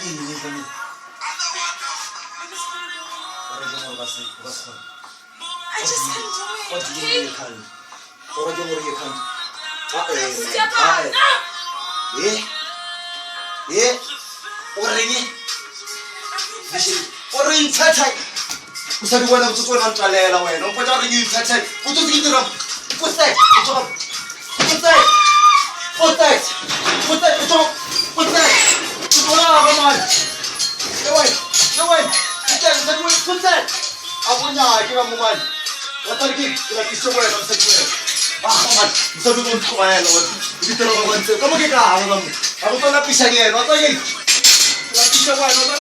ini kami orang jemur kasih I just enjoy it. orang jemur ikan Siapa? orang ini orang ini cacat usah dibuat apa tuh orang terlalu lama ya, nampak orang ini cacat, putus gitu dong, putus, orang ramai, jawai, kita putus, abunya kita muman, watar kita kisah boleh nampak boleh, man, bisa dulu untuk ayah lawan, itu terlalu banyak, kamu kita aku tuh nak pisah ni, watar ni, nak pisah boleh,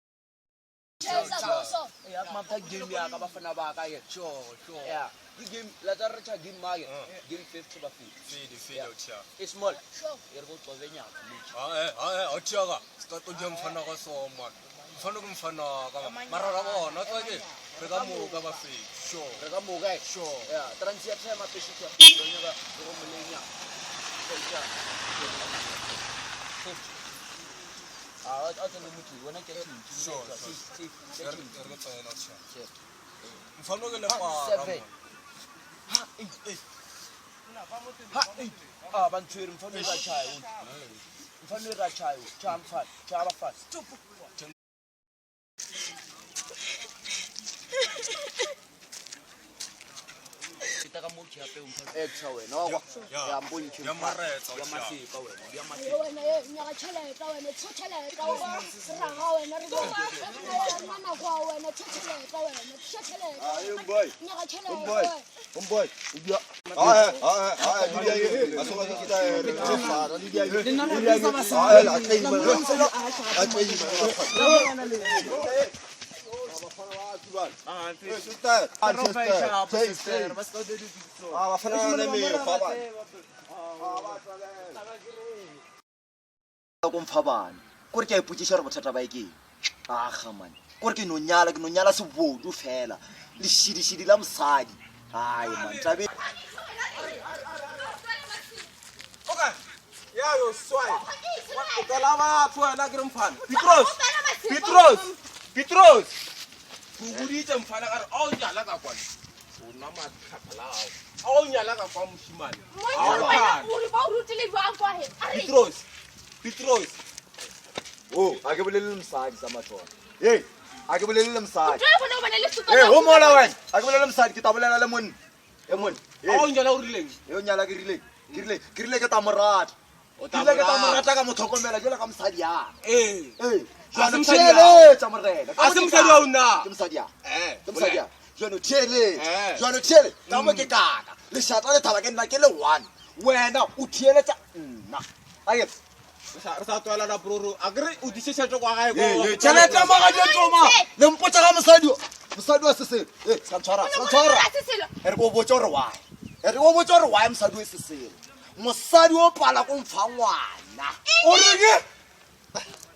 Mata game ya ka bafana ba ka ye sure yeah the game la tar cha game ma ye game 50 ba feed cha it's small yer go to venya acha ga ska to jam fana ka so man fana kum fana ka marara bo no to ke ka mo ka ba feed sure ka mo ga sure yeah transition sa ma pesi cha do nya ga go mulenya cha ato mutu wana ke team mfano ke le pa bantshwere mfano ra chayo cha ba fast ka mo ke hape umfa extra wena wa ya mbontshe ya maretsa ya masipa wena ya Wena nya ka tšhelete wena tšhelete wa raga wena re bona mama kwa wena tšhelete wena tšhelete boy, nya ka tšhelete boy, dia, dia, masuk kita, kumfabana kore ke iputsisha re bothata ba eke man kore ke nonyala sebodu fela le shidishidi la mosadi ai man tabe okay ya yo swai o ka lava tswana ke mfana Petros bubuditse mfana ka re a o nyala ka kwana o nna matlhapalao a o nyala ka kwa moshimane Petros oh ake bolele mosadi sa matshwana ake bolele mosadi ho mola wena ake bolele mosadi ke tabolela le monna monna a o nyala o rileng yo nyala ke rile ke tamorata ka motlhokomela jela ka mosadi ya jwana theletsa morena a se mosadi wa una ke mosadi ya jwana theletsa ka mo ke kaka leshata le thaba ke nna ke le one wena o theletsa nna aye re sa twala na broro a kere o disesetse kwa gae ko tšhelete ya magajetoma le mpotsa ka mosadi wa seselo ska ntshwara re ko botsa gore wae mosadi we seselo mosadi o pala ko mfa ngwana o reke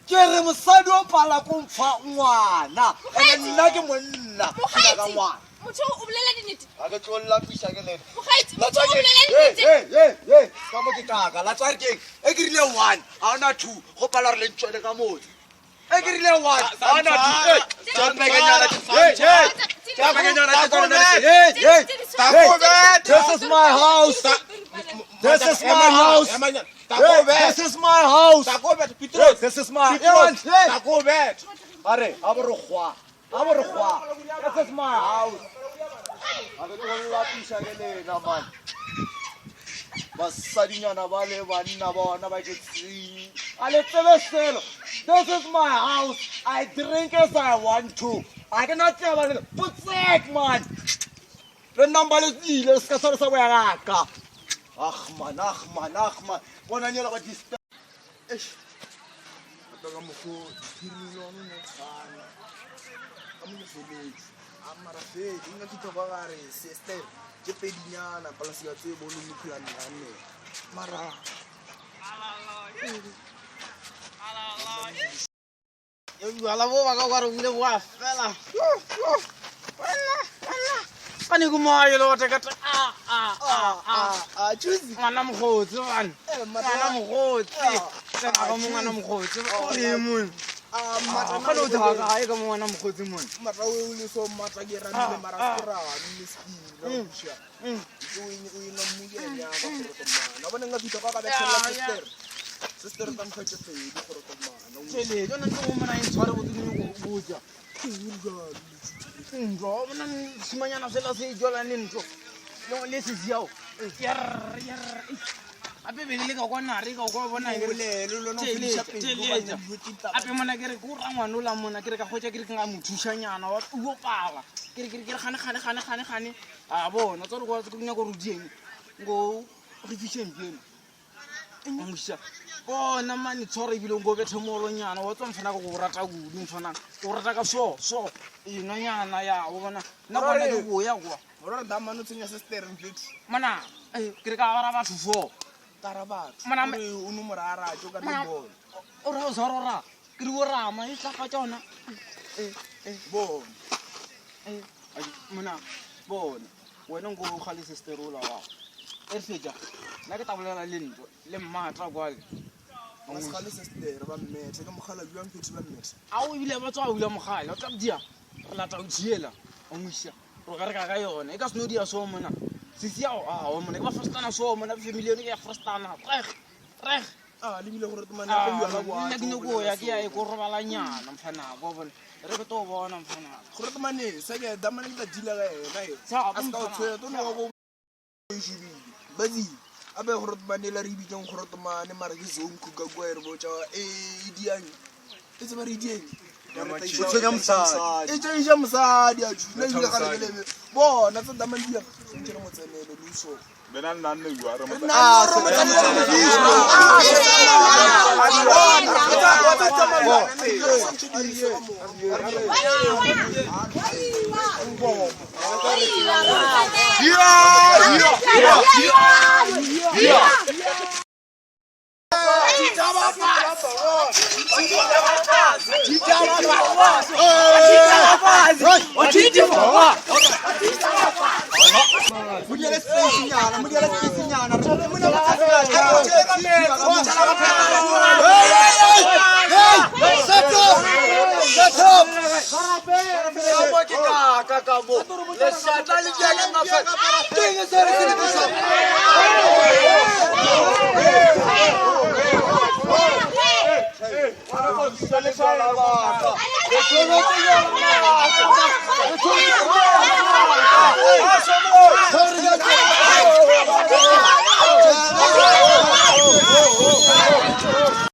ke re mosadi o pala ko mfa ngwana ene nna ke monna ke ka ngwana motho o bolela dinete a ke tlolla pisha ke lena mogaetsi motho o bolela dinete ka mo ke kaka la tswa ke e ke rile 1 a ona 2 go pala re le ntshwele ka motse e ke rile 1 a ona 2 this is my house this is my house this is my house this is my are aborogwa this is my house a ke tlolla pisha ke lena man basadinyana ba le banna bona ba ke tsi a le tsebe selo this is my house I drink as I want to I cannot tell you putsek man re number le tsile ska sa sa boya ka man bona nyela ba disturb ka moko tirilo no tsana ka mo feletse amara fe dinga kitso ba gare sister ke pedinyana palasi ya tsebo le mphilane ya nne mara yo ala bo ba ka gare ile wa fela Pani kumayo lo takata juicy ngwana mogotsi bana ngwana mogotsi tsena go mongwana mogotsi o le mun Kana o thaga gae ka mona mokgotsi mona. mara o le so mata ke ramile mara skora ni skin sha o ina muyenya ka gore ka mana bona nga fita ka ka betla sister ka mkhetse tsedi gore ka mana Tshele yona ntse o mona e tshware go tsene go botsa. Ntlo bona simanyana fela se jola ne ntlo. Le se ziao. Yar. Ape be le ka kwana re ka go bona e bolelo lo no finisha pele ape mona ke re go rangwana o la mona ke re ka gotsa ke re ke nga mo thushanyana wa o pala ke re gane a bona tsore go tse nya go rudieng go re fisheng pele ngusha bona mani tshore bile go bethe molonyana wa tswa mfana go rata gudu mfana go rata ka so inonyana ya o bona na bona ke go ya kwa ora ndamano tsenya sister mfix mana ke re ka bara batho fo tara batho Mana- o no morara tjo ka lebolo ora o zarora ke re o rama e tla ka tsona bo mona bona wena ngo o khale sister ola wa e fetja na ke tabolela le ntlo le mmata kwale ma skale sister ba mmetse ka mogala jwa mfix ba mmetse a o bile ba tswa o bile mogala o tla dia re lata o diela o ngwisha ro ka re ka yona e ka sno dia so mona sisi a o mona ke ba frustana so mona family ke ya frustana reg le bile gore tmane go bua ka bua nna ke go ya ke ya e go robalanyana mfana go bona re ke to bona mfana gore tmane se ke damane ka dila ga e Sa- a ska o tshwe to no go jibile badi abe gore tmane la re bitjang gore tmane mara ke zone ku ka kwa re botsa diang e tse ba re dieng o tsenya mosadi e tsenya mosadi a tshile ile ga le lebe bona tse damane dia ke re motsenele luso Bena nna nne bua re mo Hey!